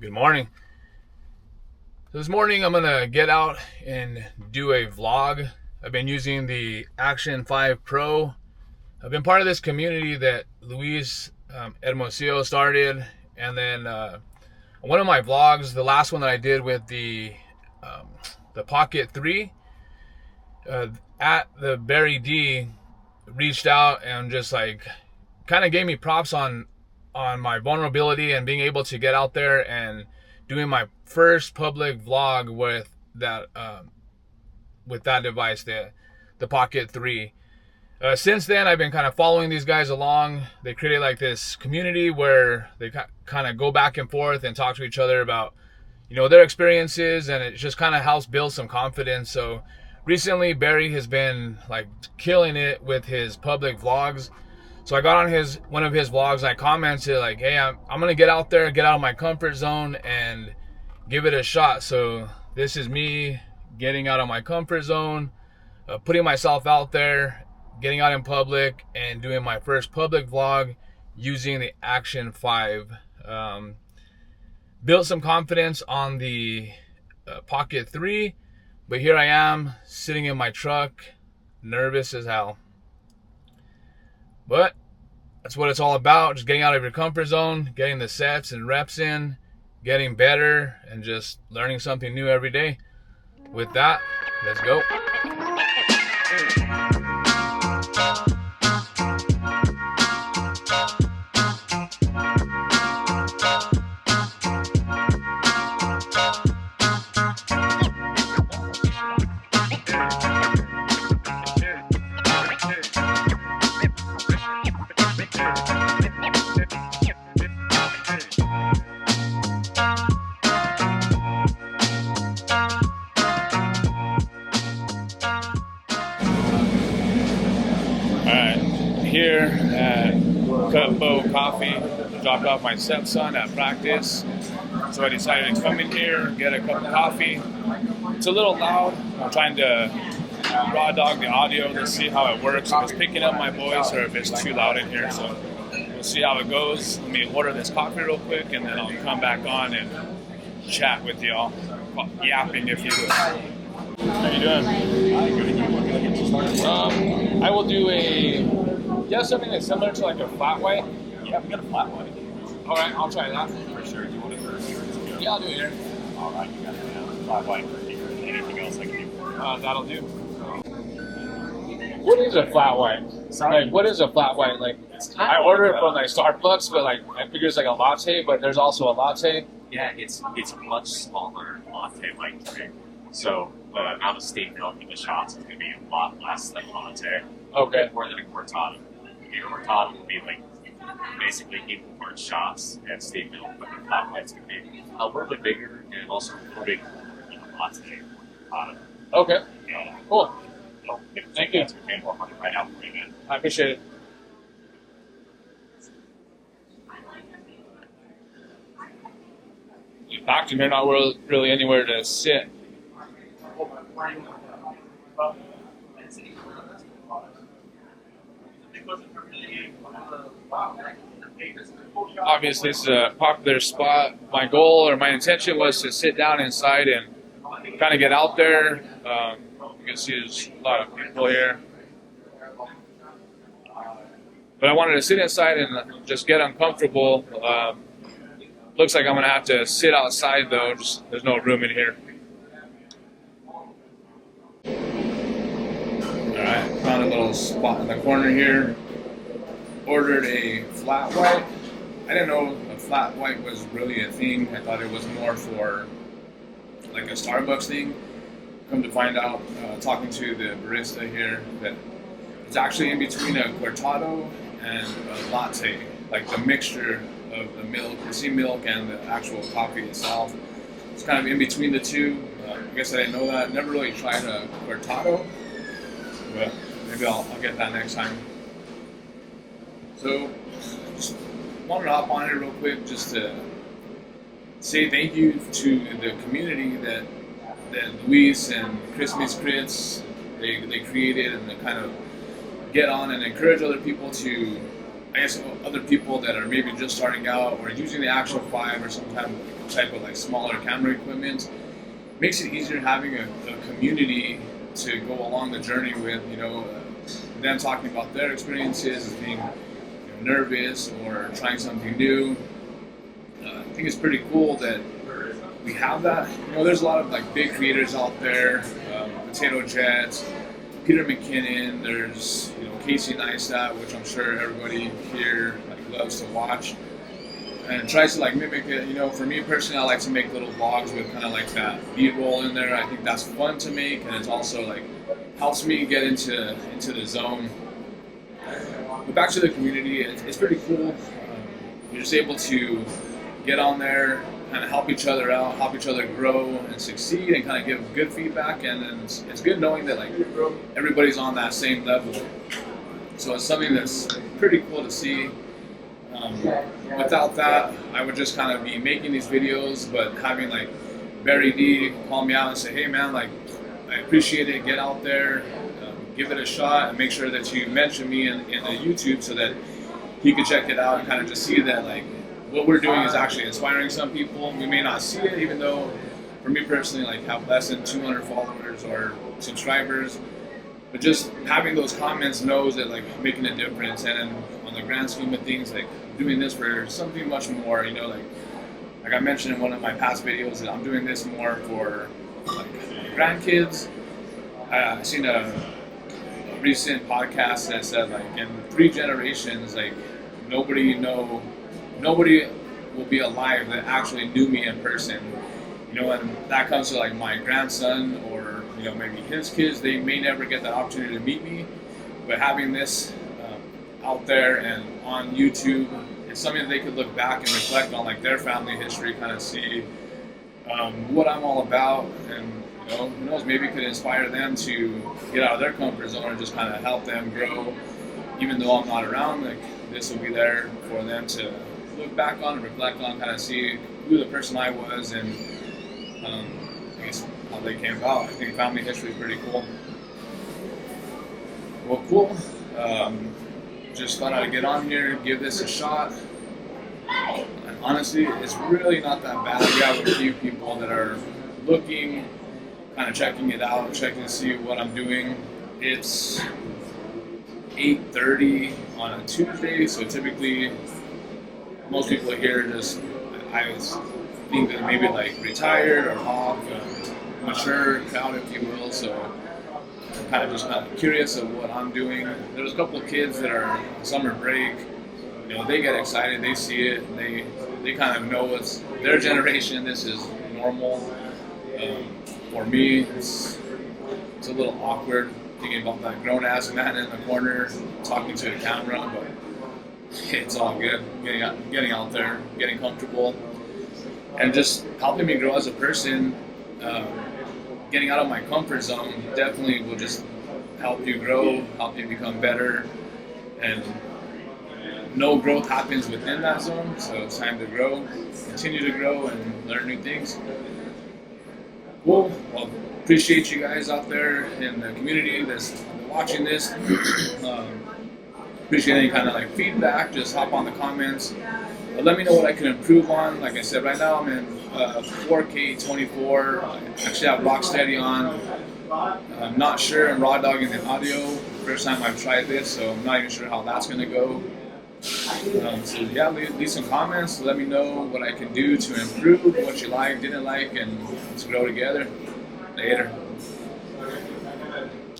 Good morning. So this morning I'm gonna get out and do a vlog. I've been using the Action 5 Pro. I've been part of this community that Luis Hermosillo started, and then one of my vlogs, the last one that I did with the Pocket 3, at the Barry D reached out and just like kind of gave me props on my vulnerability and being able to get out there and doing my first public vlog with that device, the Pocket 3. Since then, I've been kind of following these guys along. They created like this community where they kind of go back and forth and talk to each other about, their experiences, and it just kind of helps build some confidence. So recently, Barry has been like killing it with his public vlogs. So I got on one of his vlogs and I commented like, hey, I'm gonna get out there, get out of my comfort zone and give it a shot. So this is me getting out of my comfort zone, putting myself out there, getting out in public and doing my first public vlog using the Action 5. Built some confidence on the Pocket 3, but here I am sitting in my truck, nervous as hell. But that's what it's all about, just getting out of your comfort zone, getting the sets and reps in, getting better, and just learning something new every day. With that, let's go. Here at Cutbow Coffee, dropped off my stepson at practice, so I decided to come in here, get a cup of coffee. It's a little loud. I'm trying to raw dog the audio to see how it works, if it's picking up my voice or if it's too loud in here. So we'll see how it goes. Let me order this coffee real quick and then I'll come back on and chat with y'all, yapping if you will. How you doing? I will do something that's similar to like a flat white. Yeah, we got a flat white. All right, I'll try that. For sure. Do you want it first? Yeah, I'll do it here. All right, you got it. Flat white for here. Anything else I can do? That'll do. What is a flat white? Sorry? Like, what is a flat white? Like, I order it from like Starbucks, but like I figure it's like a latte, but there's also a latte. Yeah, it's a much smaller latte-like drink. So the amount of steamed milk in the shots is going to be a lot less than latte. Okay. More than a cortado. A cortado will be like basically equal parts shots and steamed milk, but the flat white's going to be a little bit bigger and also a little bit latte cortado. Okay. Yeah. Cool. Thank you. Right out for you, man. I appreciate it. Back to me, not really anywhere to sit. Obviously, this is a popular spot. My goal or my intention was to sit down inside and kind of get out there. You can see there's a lot of people here. But I wanted to sit inside and just get uncomfortable. Looks like I'm going to have to sit outside though. There's no room in here. Alright, found a little spot in the corner here. Ordered a flat white. I didn't know a flat white was really a thing. I thought it was more for like a Starbucks thing. Come to find out, talking to the barista here, that it's actually in between a cortado and a latte, like the mixture of the milk, the sea milk, and the actual coffee itself. It's kind of in between the two. I guess I didn't know that. Never really tried a cortado, but maybe I'll get that next time. So, just wanted to hop on here real quick just to say thank you to the community that Luis and Christmas Crits they created, and to kind of get on and encourage other people to I guess other people that are maybe just starting out or using the Action 5 or some type of like smaller camera equipment, makes it easier having a community to go along the journey with, them talking about their experiences, being nervous or trying something new. I think it's pretty cool that we have that. There's a lot of like big creators out there, Potato Jets, Peter McKinnon. There's Casey Neistat, which I'm sure everybody here loves to watch, and tries to mimic it. For me personally, I like to make little vlogs with kind of like that B-roll in there. I think that's fun to make, and it's also helps me get into the zone. But back to the community, it's pretty cool. You're just able to get on there, kind of help each other out, help each other grow and succeed, and kind of give good feedback. And then it's good knowing that everybody's on that same level. So it's something that's pretty cool to see. Without that, I would just kind of be making these videos, but having Barry D call me out and say, "Hey man, I appreciate it. Get out there, give it a shot, and make sure that you mention me in the YouTube so that he can check it out and kind of just see that what we're doing is actually inspiring some people. We may not see it, even though for me personally, have less than 200 followers or subscribers, but just having those comments knows that making a difference. And then on the grand scheme of things, doing this for something much more, like I mentioned in one of my past videos, that I'm doing this more for grandkids. I seen a recent podcast that said in 3 generations, nobody will be alive that actually knew me in person. And that comes to my grandson or maybe his kids. They may never get the opportunity to meet me, but having this out there and on YouTube, it's something that they could look back and reflect on their family history, kind of see what I'm all about, and who knows, maybe it could inspire them to get out of their comfort zone and just kind of help them grow. Even though I'm not around, this will be there for them to look back on and reflect on, kind of see who the person I was, and I guess how they came about. I think family history is pretty cool. Well, cool. Just thought I'd get on here, give this a shot. And honestly, it's really not that bad. We have a few people that are looking, kind of checking it out, checking to see what I'm doing. It's 8:30 on a Tuesday, so typically most people here I think that maybe retired or off, mature crowd, if you will. So I'm kind of curious of what I'm doing. There's a couple of kids that are on summer break. They get excited, they see it, and they kind of know it's their generation. This is normal. For me, it's a little awkward thinking about that grown-ass man in the corner talking to a camera, but it's all good. Getting out there, getting comfortable, and just helping me grow as a person. Getting out of my comfort zone definitely will just help you grow, help you become better, and no growth happens within that zone, so it's time to grow, continue to grow, and learn new things. Cool. Well, appreciate you guys out there in the community that's watching this. Appreciate any kind of feedback. Just hop on the comments. Let me know what I can improve on. Like I said, right now I'm in 4K 24. I actually have Rocksteady on. I'm not sure I'm raw dogging the audio. First time I've tried this, so I'm not even sure how that's going to go. So yeah, leave some comments. Let me know what I can do to improve, what you like, didn't like, and let's grow together. Later.